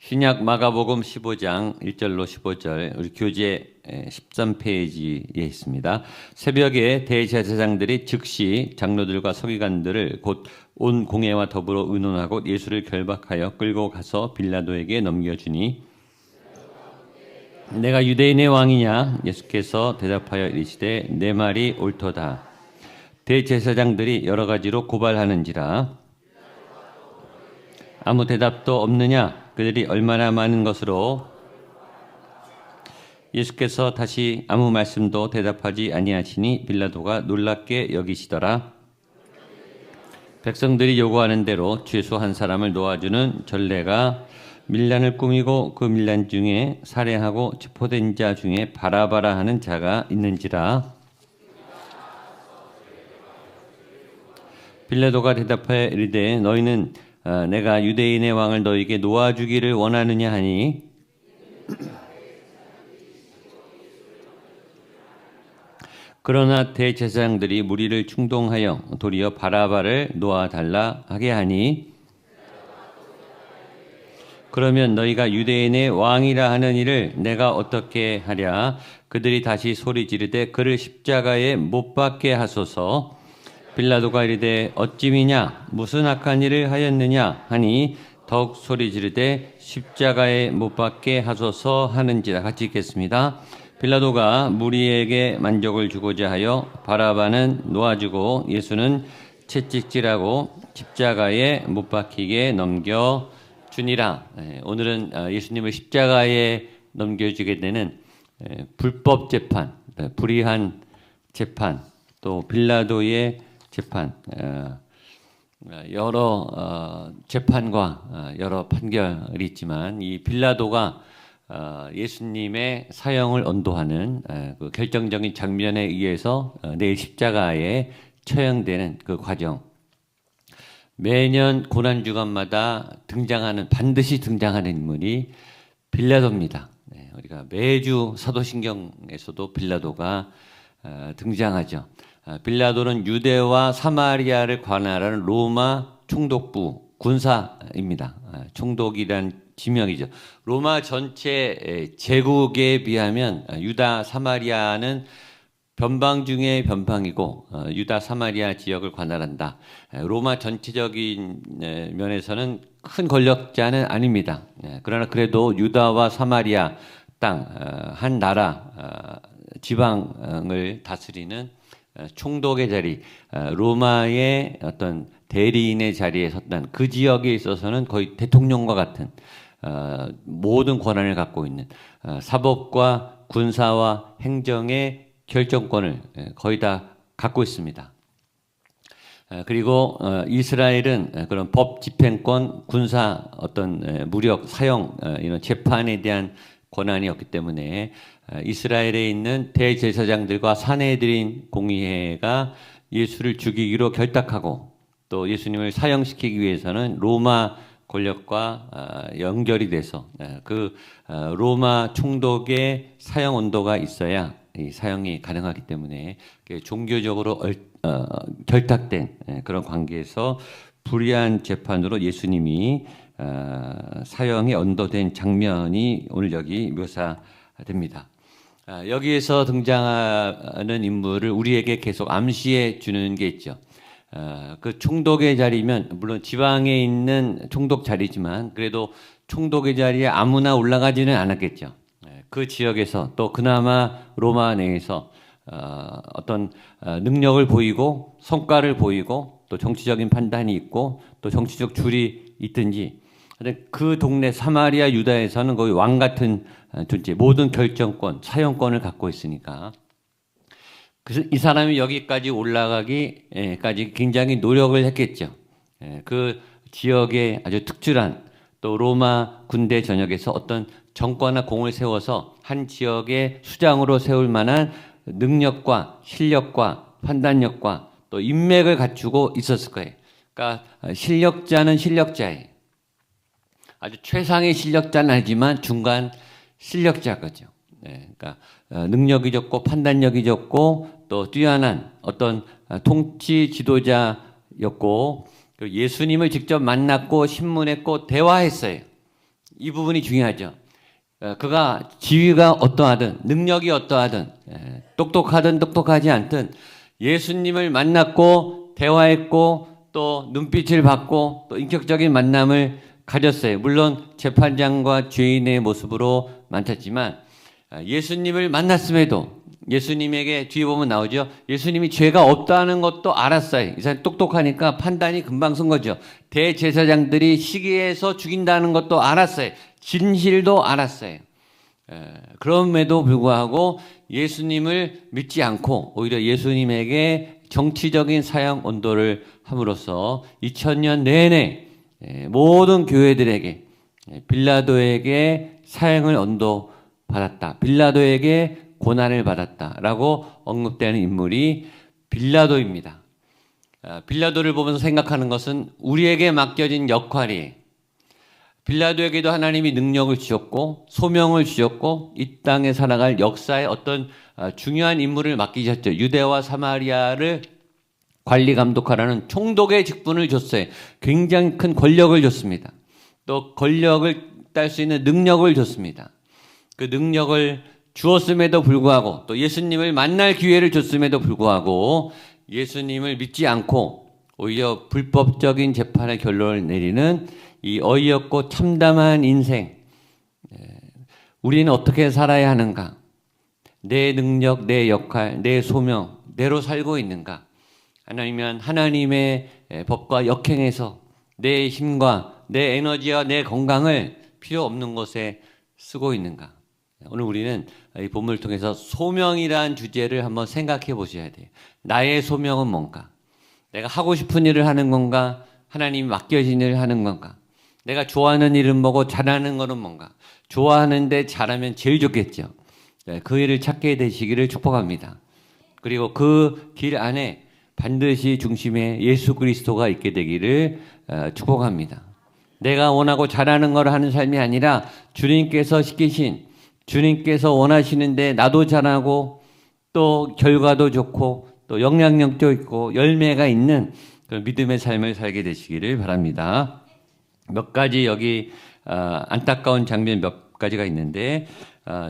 신약 마가복음 15장 1절로 15절 우리 교재 13페이지에 있습니다. 새벽에 대제사장들이 즉시 장로들과 서기관들을 곧 온 공회와 더불어 의논하고 예수를 결박하여 끌고 가서 빌라도에게 넘겨주니 내가 유대인의 왕이냐? 예수께서 대답하여 이르시되 내 말이 옳도다. 대제사장들이 여러 가지로 고발하는지라 아무 대답도 없느냐? 그들이 얼마나 많은 것으로. 예수께서 다시 아무 말씀도 대답하지 아니하시니 빌라도가 놀랍게 여기시더라. 백성들이 요구하는 대로 죄수 한 사람을 놓아주는 전례가 밀란을 꾸미고 그 밀란 중에 살해하고 체포된 자 중에 바라바라 하는 자가 있는지라. 빌라도가 대답하여 이르되 너희는 내가 유대인의 왕을 너희에게 놓아주기를 원하느냐 하니 그러나 대제사장들이 무리를 충동하여 도리어 바라바를 놓아달라 하게 하니 그러면 너희가 유대인의 왕이라 하는 이를 내가 어떻게 하랴. 그들이 다시 소리 지르되 그를 십자가에 못 박게 하소서. 빌라도가 이르되 어찌미냐 무슨 악한 일을 하였느냐 하니 더욱 소리 지르되 십자가에 못 박게 하소서 하는지라. 같이 읽겠습니다. 빌라도가 무리에게 만족을 주고자 하여 바라바는 놓아주고 예수는 채찍질하고 십자가에 못 박히게 넘겨주니라. 오늘은 예수님을 십자가에 넘겨주게 되는 불법 재판, 불의한 재판, 또 빌라도의 재판, 여러 재판과 여러 판결이 있지만 이 빌라도가 예수님의 사형을 언도하는 그 결정적인 장면에 의해서 내일 십자가에 처형되는 그 과정. 매년 고난주간마다 반드시 등장하는 인물이 빌라도입니다. 우리가 매주 사도신경에서도 빌라도가 등장하죠. 빌라도는 유대와 사마리아를 관할하는 로마 총독부 군사입니다. 총독이란 지명이죠. 로마 전체 제국에 비하면 유다 사마리아는 변방 중에 변방이고 유다 사마리아 지역을 관할한다. 로마 전체적인 면에서는 큰 권력자는 아닙니다. 그러나 그래도 유다와 사마리아 땅 한 나라 지방을 다스리는 총독의 자리, 로마의 어떤 대리인의 자리에 섰던 그 지역에 있어서는 거의 대통령과 같은 모든 권한을 갖고 있는 사법과 군사와 행정의 결정권을 거의 다 갖고 있습니다. 그리고 이스라엘은 그런 법 집행권, 군사 어떤 무력 사용 이런 재판에 대한 권한이 없기 때문에 이스라엘에 있는 대제사장들과 산헤드린 공의회가 예수를 죽이기로 결탁하고 또 예수님을 사형시키기 위해서는 로마 권력과 연결이 돼서 그 로마 총독의 사형 온도가 있어야 이 사형이 가능하기 때문에 종교적으로 결탁된 그런 관계에서 불의한 재판으로 예수님이 사형에 언도된 장면이 오늘 여기 묘사됩니다. 여기에서 등장하는 인물을 우리에게 계속 암시해 주는 게 있죠. 그 총독의 자리면 물론 지방에 있는 총독 자리지만 그래도 총독의 자리에 아무나 올라가지는 않았겠죠. 그 지역에서 또 그나마 로마 내에서 어떤 능력을 보이고 성과를 보이고 또 정치적인 판단이 있고 또 정치적 줄이 있든지 그 동네 사마리아 유다에서는 거의 왕 같은 존재, 모든 결정권, 사용권을 갖고 있으니까 그래서 이 사람이 여기까지 올라가기까지 굉장히 노력을 했겠죠. 그 지역에 아주 특출한 또 로마 군대 전역에서 어떤 정권과 공을 세워서 한 지역의 수장으로 세울 만한 능력과 실력과 판단력과 또 인맥을 갖추고 있었을 거예요. 그러니까 실력자는 실력자예요. 아주 최상의 실력자는 아니지만 중간 실력자거죠. 그러니까 능력이 좋고 판단력이 좋고 또 뛰어난 어떤 통치 지도자였고 예수님을 직접 만났고 신문했고 대화했어요. 이 부분이 중요하죠. 그가 지위가 어떠하든 능력이 어떠하든 똑똑하든 똑똑하지 않든 예수님을 만났고 대화했고 또 눈빛을 받고 또 인격적인 만남을 가졌어요. 물론 재판장과 죄인의 모습으로 만났지만 예수님을 만났음에도 예수님에게 뒤에 보면 나오죠. 예수님이 죄가 없다는 것도 알았어요. 이 사람이 똑똑하니까 판단이 금방 쓴 거죠. 대제사장들이 시기해서 죽인다는 것도 알았어요. 진실도 알았어요. 그럼에도 불구하고 예수님을 믿지 않고 오히려 예수님에게 정치적인 사형 언도를 함으로써 2000년 내내 모든 교회들에게 빌라도에게 사형을 언도받았다. 빌라도에게 고난을 받았다라고 언급되는 인물이 빌라도입니다. 빌라도를 보면서 생각하는 것은 우리에게 맡겨진 역할이 빌라도에게도 하나님이 능력을 주셨고 소명을 주셨고 이 땅에 살아갈 역사의 어떤 중요한 임무를 맡기셨죠. 유대와 사마리아를 관리 감독하라는 총독의 직분을 줬어요. 굉장히 큰 권력을 줬습니다. 또 권력을 딸 수 있는 능력을 줬습니다. 그 능력을 주었음에도 불구하고 또 예수님을 만날 기회를 줬음에도 불구하고 예수님을 믿지 않고 오히려 불법적인 재판의 결론을 내리는 이 어이없고 참담한 인생, 우리는 어떻게 살아야 하는가? 내 능력, 내 역할, 내 소명, 내로 살고 있는가? 아니면 하나님의 법과 역행해서 내 힘과 내 에너지와 내 건강을 필요 없는 것에 쓰고 있는가? 오늘 우리는 이 본문을 통해서 소명이라는 주제를 한번 생각해 보셔야 돼요. 나의 소명은 뭔가? 내가 하고 싶은 일을 하는 건가? 하나님이 맡겨진 일을 하는 건가? 내가 좋아하는 일은 뭐고 잘하는 거는 뭔가? 좋아하는데 잘하면 제일 좋겠죠. 그 일을 찾게 되시기를 축복합니다. 그리고 그 길 안에 반드시 중심에 예수 그리스도가 있게 되기를 축복합니다. 내가 원하고 잘하는 걸 하는 삶이 아니라 주님께서 시키신 주님께서 원하시는데 나도 잘하고 또 결과도 좋고 또 영향력도 있고 열매가 있는 그런 믿음의 삶을 살게 되시기를 바랍니다. 몇 가지 여기 안타까운 장면 몇 가지가 있는데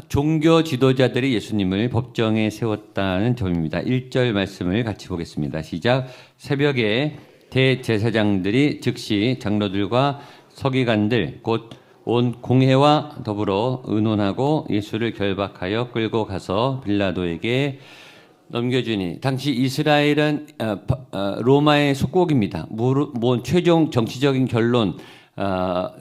종교 지도자들이 예수님을 법정에 세웠다는 점입니다. 1절 말씀을 같이 보겠습니다. 시작. 새벽에 대제사장들이 즉시 장로들과 서기관들 곧 온 공회와 더불어 의논하고 예수를 결박하여 끌고 가서 빌라도에게 넘겨주니 당시 이스라엘은 로마의 속국입니다. 최종 정치적인 결론,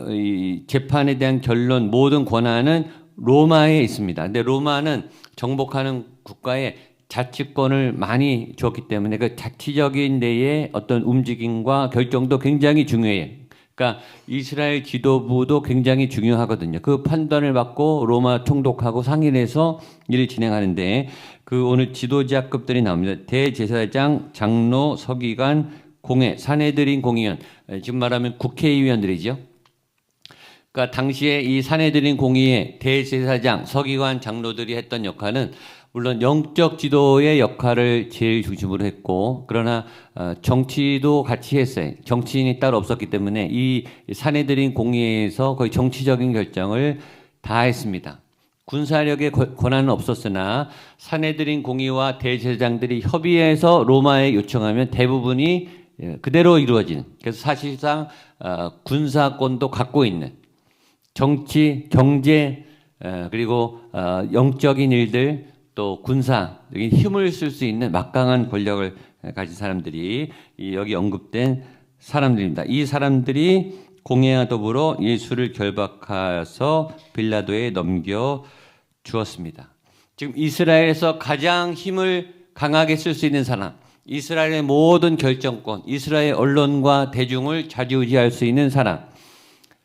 이 재판에 대한 결론, 모든 권한은 로마에 있습니다. 근데 로마는 정복하는 국가에 자치권을 많이 줬기 때문에 그 자치적인 데의 어떤 움직임과 결정도 굉장히 중요해요. 그러니까 이스라엘 지도부도 굉장히 중요하거든요. 그 판단을 받고 로마 총독하고 상의를 해서 일을 진행하는데 그 오늘 지도자급들이 나옵니다. 대제사장, 장로, 서기관, 공회, 사내들인 공의원, 지금 말하면 국회의원들이죠. 그러니까 당시에 이 사내들인 공의회, 대제사장, 서기관, 장로들이 했던 역할은 물론 영적 지도의 역할을 제일 중심으로 했고 그러나 정치도 같이 했어요. 정치인이 따로 없었기 때문에 이 사내들인 공의회에서 거의 정치적인 결정을 다 했습니다. 군사력의 권한은 없었으나 사내들인 공의와 대제사장들이 협의해서 로마에 요청하면 대부분이 그대로 이루어지는, 그래서 사실상 군사권도 갖고 있는 정치, 경제 그리고 영적인 일들 또 군사, 힘을 쓸 수 있는 막강한 권력을 가진 사람들이 여기 언급된 사람들입니다. 이 사람들이 공회와 더불어 예수를 결박해서 빌라도에 넘겨 주었습니다. 지금 이스라엘에서 가장 힘을 강하게 쓸 수 있는 사람, 이스라엘의 모든 결정권, 이스라엘 언론과 대중을 좌지우지할 수 있는 사람,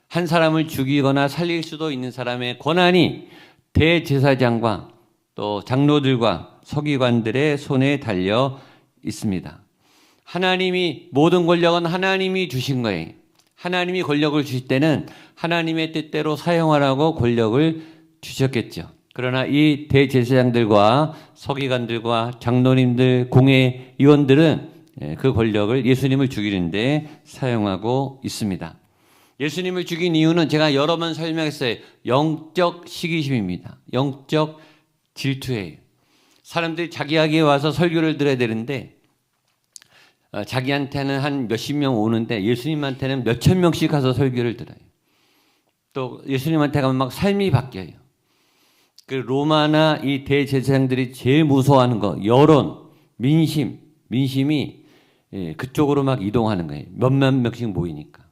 한 사람을 죽이거나 살릴 수도 있는 사람의 권한이 대제사장과 또 장로들과 서기관들의 손에 달려 있습니다. 하나님이, 모든 권력은 하나님이 주신 거예요. 하나님이 권력을 주실 때는 하나님의 뜻대로 사용하라고 권력을 주셨겠죠. 그러나 이 대제사장들과 서기관들과 장로님들, 공회의원들은 그 권력을 예수님을 죽이는데 사용하고 있습니다. 예수님을 죽인 이유는 제가 여러 번 설명했어요. 영적 시기심입니다. 영적 질투예요. 사람들이 자기에게 와서 설교를 들어야 되는데 자기한테는 한 몇십 명 오는데 예수님한테는 몇천 명씩 가서 설교를 들어요. 또 예수님한테 가면 막 삶이 바뀌어요. 그 로마나 이 대제사장들이 제일 무서워하는 거, 여론, 민심이 그쪽으로 막 이동하는 거예요. 몇만 명씩 모이니까.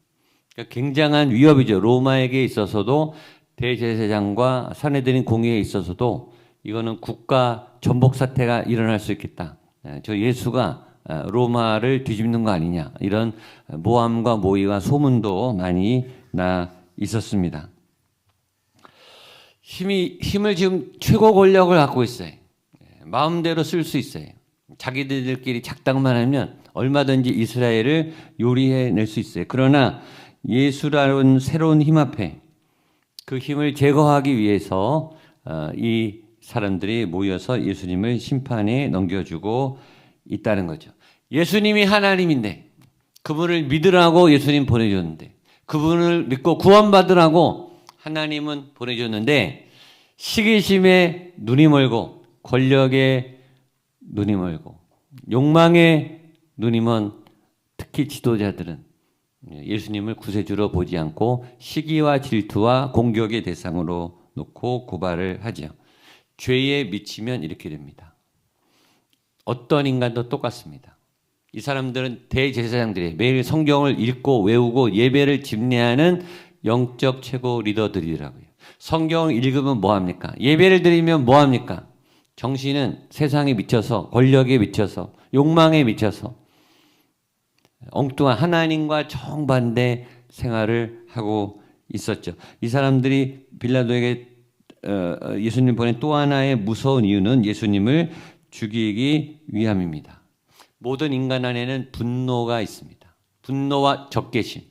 그러니까 굉장한 위협이죠. 로마에게 있어서도 대제사장과 산헤드린 공의에 있어서도 이거는 국가 전복 사태가 일어날 수 있겠다. 저 예수가 로마를 뒤집는 거 아니냐. 이런 모함과 모의와 소문도 많이 나 있었습니다. 힘을 지금 최고 권력을 갖고 있어요. 마음대로 쓸 수 있어요. 자기들끼리 작당만 하면 얼마든지 이스라엘을 요리해낼 수 있어요. 그러나 예수라는 새로운 힘 앞에 그 힘을 제거하기 위해서 이 사람들이 모여서 예수님을 심판에 넘겨주고 있다는 거죠. 예수님이 하나님인데 그분을 믿으라고 예수님 보내줬는데 그분을 믿고 구원받으라고 하나님은 보내줬는데 시기심에 눈이 멀고 권력에 눈이 멀고 욕망에 눈이 먼 특히 지도자들은 예수님을 구세주로 보지 않고 시기와 질투와 공격의 대상으로 놓고 고발을 하죠. 죄에 미치면 이렇게 됩니다. 어떤 인간도 똑같습니다. 이 사람들은 대제사장들이 매일 성경을 읽고 외우고 예배를 집례하는 영적 최고 리더들이라고요. 성경을 읽으면 뭐합니까? 예배를 드리면 뭐합니까? 정신은 세상에 미쳐서 권력에 미쳐서 욕망에 미쳐서 엉뚱한 하나님과 정반대 생활을 하고 있었죠. 이 사람들이 빌라도에게 예수님 보낸 또 하나의 무서운 이유는 예수님을 죽이기 위함입니다. 모든 인간 안에는 분노가 있습니다. 분노와 적개심.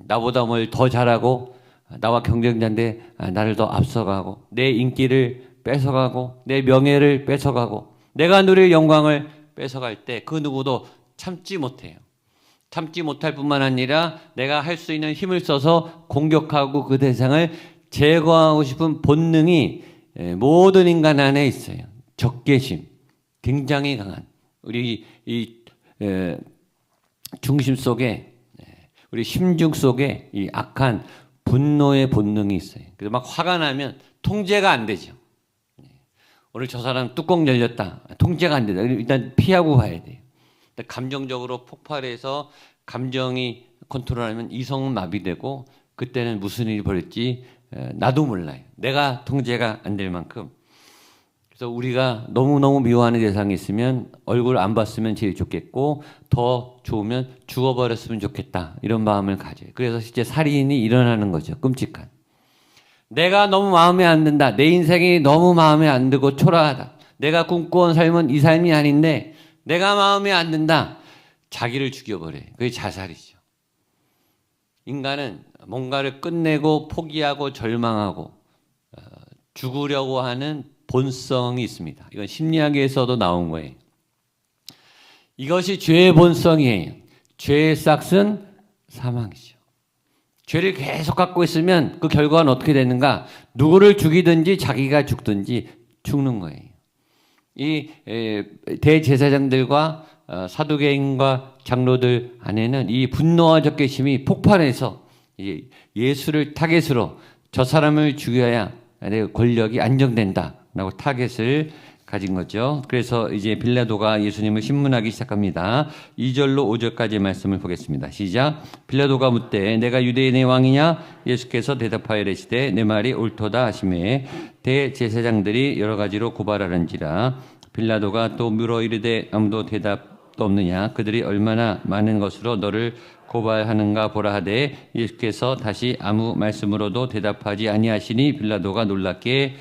나보다 뭘 더 잘하고 나와 경쟁자인데 나를 더 앞서가고 내 인기를 뺏어가고 내 명예를 뺏어가고 내가 누릴 영광을 뺏어갈 때 그 누구도 참지 못해요. 참지 못할 뿐만 아니라 내가 할 수 있는 힘을 써서 공격하고 그 대상을 제거하고 싶은 본능이 모든 인간 안에 있어요. 적개심, 굉장히 강한 우리 이 중심 속에 우리 심중 속에 이 악한 분노의 본능이 있어요. 그래서 막 화가 나면 통제가 안 되죠. 오늘 저 사람 뚜껑 열렸다. 통제가 안 된다. 일단 피하고 가야 돼요. 감정적으로 폭발해서 감정이 컨트롤하면 이성은 마비되고 그때는 무슨 일이 벌어질지 나도 몰라요. 내가 통제가 안 될 만큼. 그래서 우리가 너무너무 미워하는 대상이 있으면 얼굴 안 봤으면 제일 좋겠고 더 좋으면 죽어버렸으면 좋겠다. 이런 마음을 가져요. 그래서 실제 살인이 일어나는 거죠. 끔찍한. 내가 너무 마음에 안 든다. 내 인생이 너무 마음에 안 들고 초라하다. 내가 꿈꿔온 삶은 이 삶이 아닌데 내가 마음에 안 든다. 자기를 죽여버려요. 그게 자살이죠. 인간은 뭔가를 끝내고 포기하고 절망하고 죽으려고 하는 본성이 있습니다. 이건 심리학에서도 나온 거예요. 이것이 죄의 본성이에요. 죄의 싹은 사망이죠. 죄를 계속 갖고 있으면 그 결과는 어떻게 되는가? 누구를 죽이든지 자기가 죽든지 죽는 거예요. 이 대제사장들과 사두개인과 장로들 안에는 이 분노와 적개심이 폭발해서 예수를 타겟으로 저 사람을 죽여야 내 권력이 안정된다 라고 타겟을 가진 거죠. 그래서 이제 빌라도가 예수님을 신문하기 시작합니다. 2절로 5절까지 말씀을 보겠습니다. 시작. 빌라도가 묻되 내가 유대인의 왕이냐? 예수께서 대답하여 이르시되 내 말이 옳도다 하시매 대제사장들이 여러 가지로 고발하는지라. 빌라도가 또 물어 이르되 아무도 대답도 없느냐? 그들이 얼마나 많은 것으로 너를 고발하는가 보라 하되 예수께서 다시 아무 말씀으로도 대답하지 아니하시니 빌라도가 놀랍게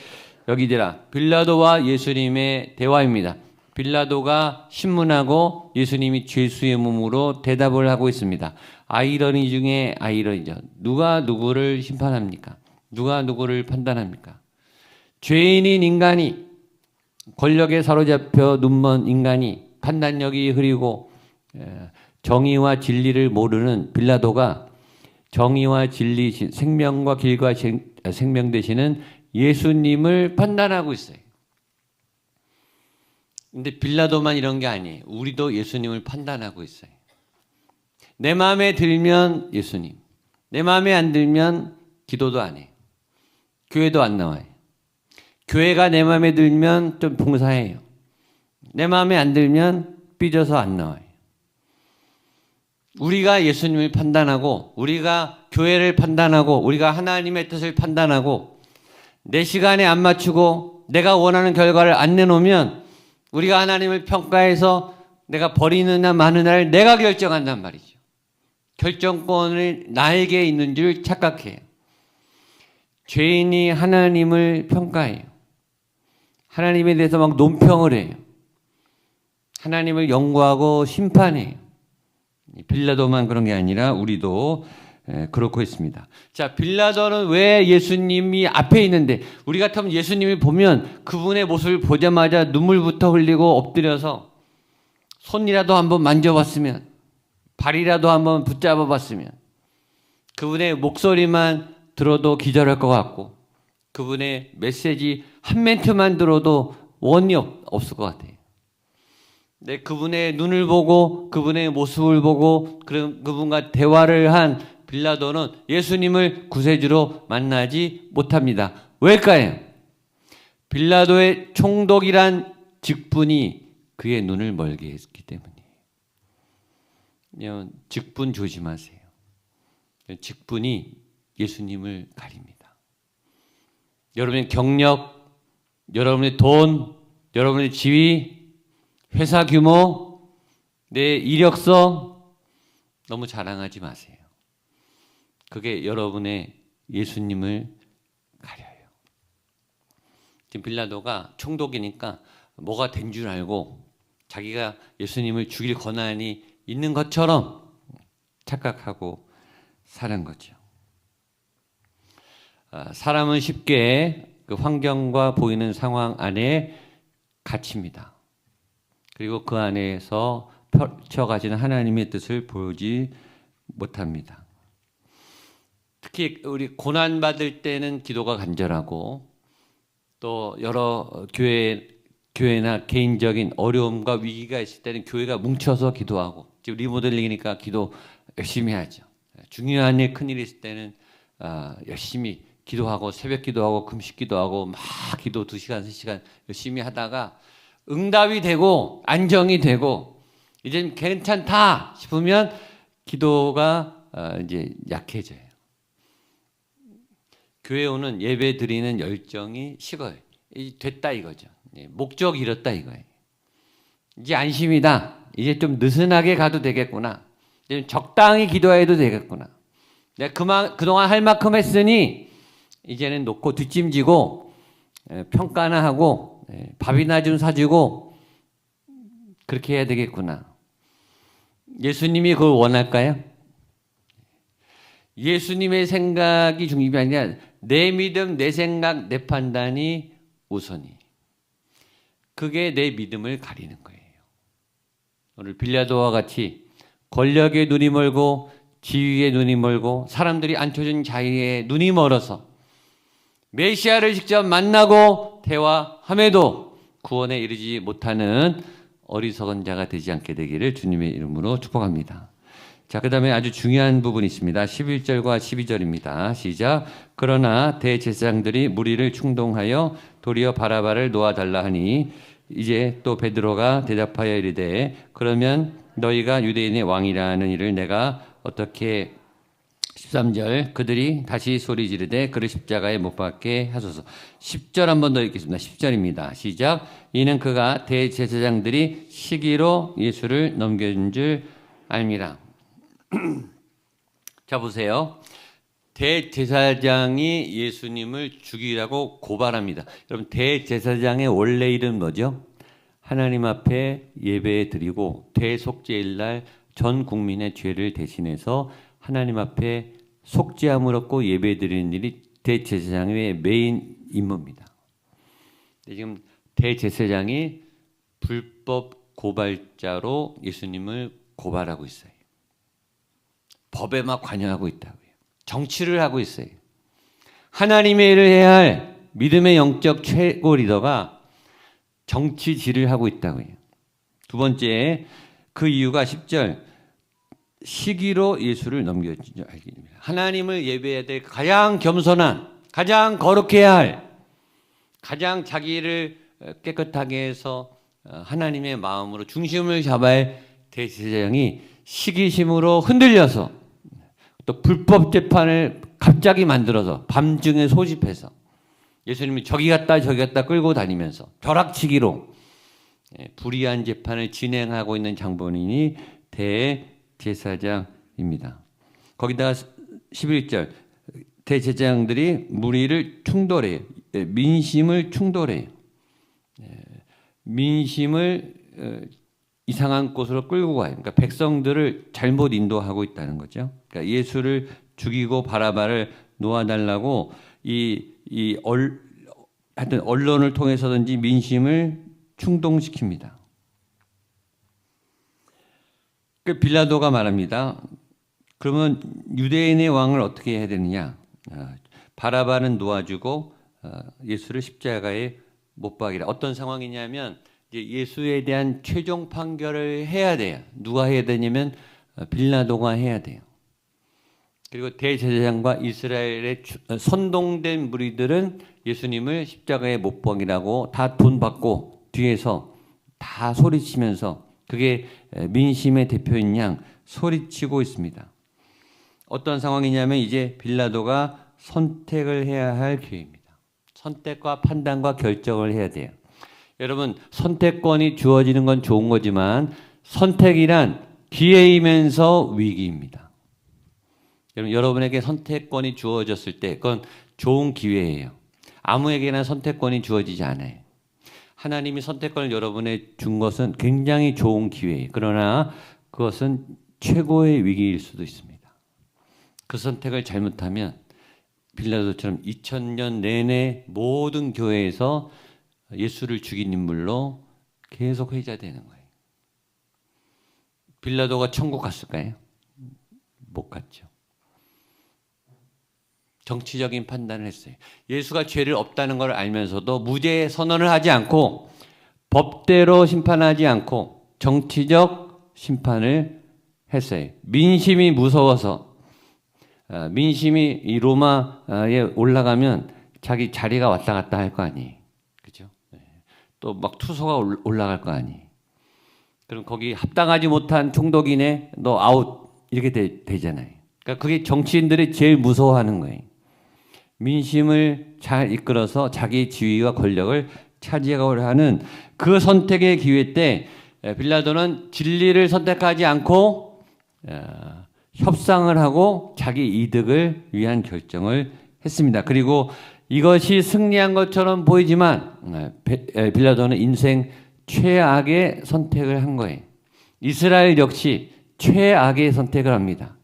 여기더라. 빌라도와 예수님의 대화입니다. 빌라도가 신문하고 예수님이 죄수의 몸으로 대답을 하고 있습니다. 아이러니 중에 아이러니죠. 누가 누구를 심판합니까? 누가 누구를 판단합니까? 죄인인 인간이 권력에 사로잡혀 눈먼 인간이 판단력이 흐리고 정의와 진리를 모르는 빌라도가 정의와 진리, 생명과 길과 생명 되시는 예수님을 판단하고 있어요. 근데 빌라도만 이런 게 아니에요. 우리도 예수님을 판단하고 있어요. 내 마음에 들면 예수님, 내 마음에 안 들면 기도도 안 해요. 교회도 안 나와요. 교회가 내 마음에 들면 좀 봉사해요. 내 마음에 안 들면 삐져서 안 나와요. 우리가 예수님을 판단하고, 우리가 교회를 판단하고, 우리가 하나님의 뜻을 판단하고, 내 시간에 안 맞추고 내가 원하는 결과를 안 내놓으면 우리가 하나님을 평가해서 내가 버리느냐 마느냐를 내가 결정한단 말이죠. 결정권이 나에게 있는 줄 착각해요. 죄인이 하나님을 평가해요. 하나님에 대해서 막 논평을 해요. 하나님을 연구하고 심판해요. 빌라도만 그런 게 아니라 우리도 그렇고 있습니다. 자, 빌라도는 왜 예수님이 앞에 있는데, 우리 같으면 예수님을 보면 그분의 모습을 보자마자 눈물부터 흘리고 엎드려서 손이라도 한번 만져봤으면, 발이라도 한번 붙잡아 봤으면, 그분의 목소리만 들어도 기절할 것 같고, 그분의 메시지 한 멘트만 들어도 원이 없을 것 같아요. 네, 그분의 눈을 보고 그분의 모습을 보고 그분과 대화를 한 빌라도는 예수님을 구세주로 만나지 못합니다. 왜일까요? 빌라도의 총독이란 직분이 그의 눈을 멀게 했기 때문이에요. 직분 조심하세요. 직분이 예수님을 가립니다. 여러분의 경력, 여러분의 돈, 여러분의 지위, 회사 규모, 내 이력서 너무 자랑하지 마세요. 그게 여러분의 예수님을 가려요. 지금 빌라도가 총독이니까 뭐가 된 줄 알고 자기가 예수님을 죽일 권한이 있는 것처럼 착각하고 사는 거죠. 사람은 쉽게 그 환경과 보이는 상황 안에 갇힙니다. 그리고 그 안에서 펼쳐가지는 하나님의 뜻을 보지 못합니다. 특히 우리 고난받을 때는 기도가 간절하고, 또 여러 교회나 개인적인 어려움과 위기가 있을 때는 교회가 뭉쳐서 기도하고, 지금 리모델링이니까 기도 열심히 하죠. 중요한 일, 큰일 있을 때는 열심히 기도하고, 새벽 기도하고, 금식 기도하고, 막 기도 2시간, 3시간 열심히 하다가 응답이 되고 안정이 되고 이제 괜찮다 싶으면 기도가 이제 약해져요. 교회 오는 예배 드리는 열정이 식어요. 됐다 이거죠. 목적 잃었다 이거예요. 이제 안심이다. 이제 좀 느슨하게 가도 되겠구나. 이제 적당히 기도해도 되겠구나. 내가 그동안 할 만큼 했으니 이제는 놓고 뒷짐지고 평가나 하고 밥이나 좀 사주고 그렇게 해야 되겠구나. 예수님이 그걸 원할까요? 예수님의 생각이 중심이 아니라 내 믿음, 내 생각, 내 판단이 우선이. 그게 내 믿음을 가리는 거예요. 오늘 빌라도와 같이 권력에 눈이 멀고 지위에 눈이 멀고 사람들이 앉혀진 자리에 눈이 멀어서 메시아를 직접 만나고 대화함에도 구원에 이르지 못하는 어리석은 자가 되지 않게 되기를 주님의 이름으로 축복합니다. 자, 그 다음에 아주 중요한 부분이 있습니다. 11절과 12절입니다. 시작. 그러나 대제사장들이 무리를 충동하여 도리어 바라바를 놓아달라 하니 이제 또 베드로가 대답하여 이르되 그러면 너희가 유대인의 왕이라는 일을 내가 어떻게 13절 그들이 다시 소리 지르되 그를 십자가에 못 박게 하소서. 10절 한 번 더 읽겠습니다. 10절입니다. 시작. 이는 그가 대제사장들이 시기로 예수를 넘겨준 줄 알미라. 자, 보세요. 대제사장이 예수님을 죽이라고 고발합니다. 여러분, 대제사장의 원래 이름 뭐죠? 하나님 앞에 예배 드리고 대속죄일 날 전 국민의 죄를 대신해서 하나님 앞에 속죄함을 얻고 예배 드리는 일이 대제사장의 메인 임무입니다. 지금 대제사장이 불법 고발자로 예수님을 고발하고 있어요. 법에 막 관여하고 있다고요. 정치를 하고 있어요. 하나님의 일을 해야 할 믿음의 영적 최고 리더가 정치질을 하고 있다고요. 두 번째, 그 이유가 10절 시기로 예수를 넘겨준 줄 알게 됩니다. 하나님을 예배해야 될 가장 겸손한, 가장 거룩해야 할, 가장 자기를 깨끗하게 해서 하나님의 마음으로 중심을 잡아야 할 대제사장이 시기심으로 흔들려서 또 불법 재판을 갑자기 만들어서 밤중에 소집해서 예수님이 저기 갔다 저기 갔다 끌고 다니면서 벼락치기로 불의한 재판을 진행하고 있는 장본인이 대제사장입니다. 거기다가 11절 대제사장들이 무리를 충돌해요. 민심을 충돌해요. 민심을 이상한 곳으로 끌고 가요. 그러니까 백성들을 잘못 인도하고 있다는 거죠. 그러니까 예수를 죽이고 바라바를 놓아달라고 하여튼 언론을 통해서든지 민심을 충동시킵니다. 그 빌라도가 말합니다. 그러면 유대인의 왕을 어떻게 해야 되느냐? 바라바는 놓아주고 예수를 십자가에 못 박이라. 어떤 상황이냐면 예수에 대한 최종 판결을 해야 돼요. 누가 해야 되냐면 빌라도가 해야 돼요. 그리고 대제사장과 이스라엘의 선동된 무리들은 예수님을 십자가에 못 박이라고 다 돈 받고 뒤에서 다 소리치면서 그게 민심의 대표인 양 소리치고 있습니다. 어떤 상황이냐면 이제 빌라도가 선택을 해야 할 기회입니다. 선택과 판단과 결정을 해야 돼요. 여러분, 선택권이 주어지는 건 좋은 거지만 선택이란 기회이면서 위기입니다. 여러분에게 선택권이 주어졌을 때 그건 좋은 기회예요. 아무에게나 선택권이 주어지지 않아요. 하나님이 선택권을 여러분에 준 것은 굉장히 좋은 기회예요. 그러나 그것은 최고의 위기일 수도 있습니다. 그 선택을 잘못하면 빌라도처럼 2000년 내내 모든 교회에서 예수를 죽인 인물로 계속 회자되는 거예요. 빌라도가 천국 갔을까요? 못 갔죠. 정치적인 판단을 했어요. 예수가 죄를 없다는 걸 알면서도 무죄 선언을 하지 않고 법대로 심판하지 않고 정치적 심판을 했어요. 민심이 무서워서 민심이 이 로마에 올라가면 자기 자리가 왔다 갔다 할 거 아니에요. 그죠? 또 막 투소가 올라갈 거 아니에요. 그럼 거기 합당하지 못한 총독이네, 너 아웃 이렇게 되잖아요. 그러니까 그게 정치인들이 제일 무서워하는 거예요. 민심을 잘 이끌어서 자기 지위와 권력을 차지하고 하는 그 선택의 기회 때 빌라도는 진리를 선택하지 않고 협상을 하고 자기 이득을 위한 결정을 했습니다. 그리고 이것이 승리한 것처럼 보이지만 빌라도는 인생 최악의 선택을 한 거예요. 이스라엘 역시 최악의 선택을 합니다.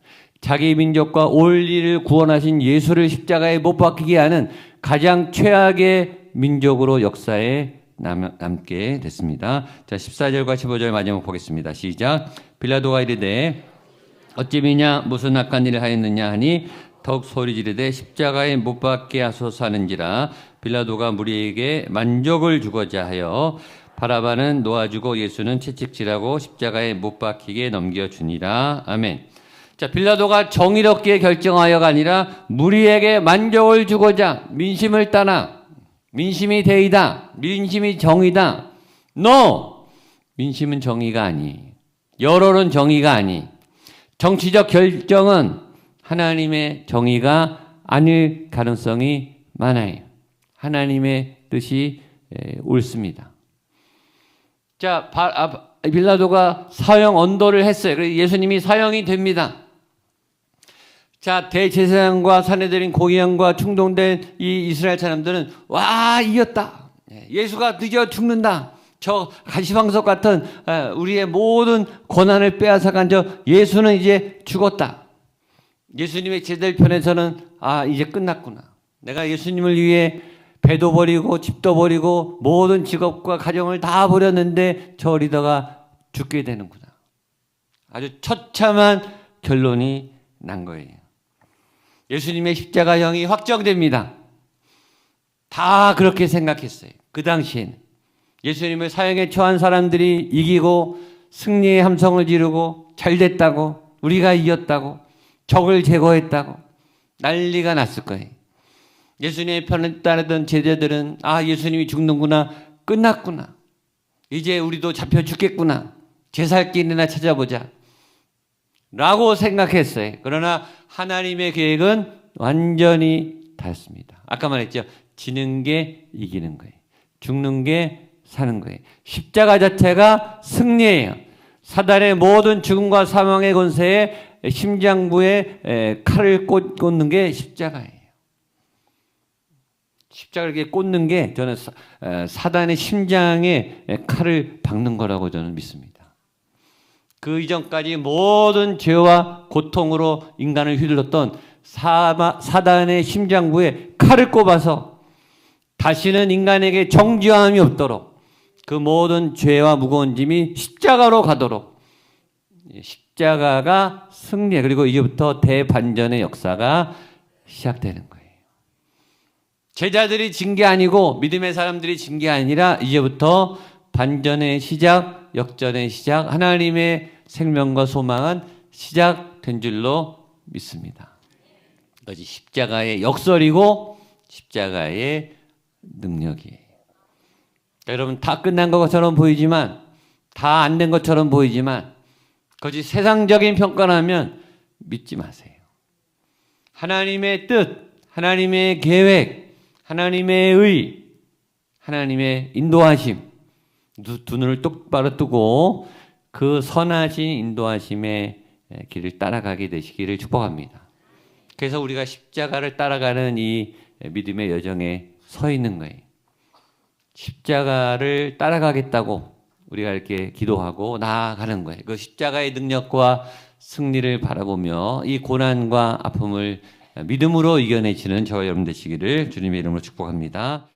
자기 민족과 올 일을 구원하신 예수를 십자가에 못 박히게 하는 가장 최악의 민족으로 역사에 남게 됐습니다. 자, 14절과 15절 마지막 보겠습니다. 시작. 빌라도가 이르되 어찌 미냐 무슨 악한 일을 하였느냐 하니 더욱 소리 지르되 십자가에 못 박게 하소서 하는지라. 빌라도가 무리에게 만족을 주고자 하여 바라바는 놓아주고 예수는 채찍질하고 십자가에 못 박히게 넘겨주니라. 아멘. 자, 빌라도가 정의롭게 결정하여가 아니라 무리에게 만족을 주고자 민심을 따라 민심이 대의다. 민심이 정의다. No! 민심은 정의가 아니. 여론은 정의가 아니. 정치적 결정은 하나님의 정의가 아닐 가능성이 많아요. 하나님의 뜻이 옳습니다. 자, 빌라도가 사형 언도를 했어요. 그래서 예수님이 사형이 됩니다. 자, 대제사장과 산헤드린 고위원과 충동된 이 이스라엘 사람들은 와, 이겼다. 예수가 드디어 죽는다. 저 가시방석 같은 우리의 모든 고난을 빼앗아간 저 예수는 이제 죽었다. 예수님의 제자들 편에서는 이제 끝났구나. 내가 예수님을 위해 배도 버리고 집도 버리고 모든 직업과 가정을 다 버렸는데 저 리더가 죽게 되는구나. 아주 처참한 결론이 난 거예요. 예수님의 십자가형이 확정됩니다. 다 그렇게 생각했어요. 그 당시에는. 예수님을 사형에 처한 사람들이 이기고 승리의 함성을 지르고 잘 됐다고, 우리가 이겼다고, 적을 제거했다고 난리가 났을 거예요. 예수님의 편을 따르던 제자들은 아, 예수님이 죽는구나, 끝났구나, 이제 우리도 잡혀 죽겠구나, 제살 길이나 찾아보자 라고 생각했어요. 그러나 하나님의 계획은 완전히 다였습니다. 아까 말했죠. 지는 게 이기는 거예요. 죽는 게 사는 거예요. 십자가 자체가 승리예요. 사단의 모든 죽음과 사망의 권세에 심장부에 칼을 꽂는 게 십자가예요. 십자가를 이렇게 꽂는 게 저는 사단의 심장에 칼을 박는 거라고 저는 믿습니다. 그 이전까지 모든 죄와 고통으로 인간을 휘둘렀던 사단의 심장부에 칼을 꼽아서 다시는 인간에게 정죄함이 없도록 그 모든 죄와 무거운 짐이 십자가로 가도록 십자가가 승리해. 그리고 이제부터 대반전의 역사가 시작되는 거예요. 제자들이 진 게 아니고 믿음의 사람들이 진 게 아니라 이제부터 반전의 시작, 역전의 시작, 하나님의 생명과 소망은 시작된 줄로 믿습니다. 이것이 십자가의 역설이고 십자가의 능력이에요. 여러분, 다 끝난 것처럼 보이지만, 다 안 된 것처럼 보이지만 그것이 세상적인 평가라면 믿지 마세요. 하나님의 뜻, 하나님의 계획, 하나님의 의, 하나님의 인도하심, 두 눈을 똑바로 뜨고 그 선하신 인도하심의 길을 따라가게 되시기를 축복합니다. 그래서 우리가 십자가를 따라가는 이 믿음의 여정에 서 있는 거예요. 십자가를 따라가겠다고 우리가 이렇게 기도하고 나아가는 거예요. 그 십자가의 능력과 승리를 바라보며 이 고난과 아픔을 믿음으로 이겨내시는 저와 여러분 되시기를 주님의 이름으로 축복합니다.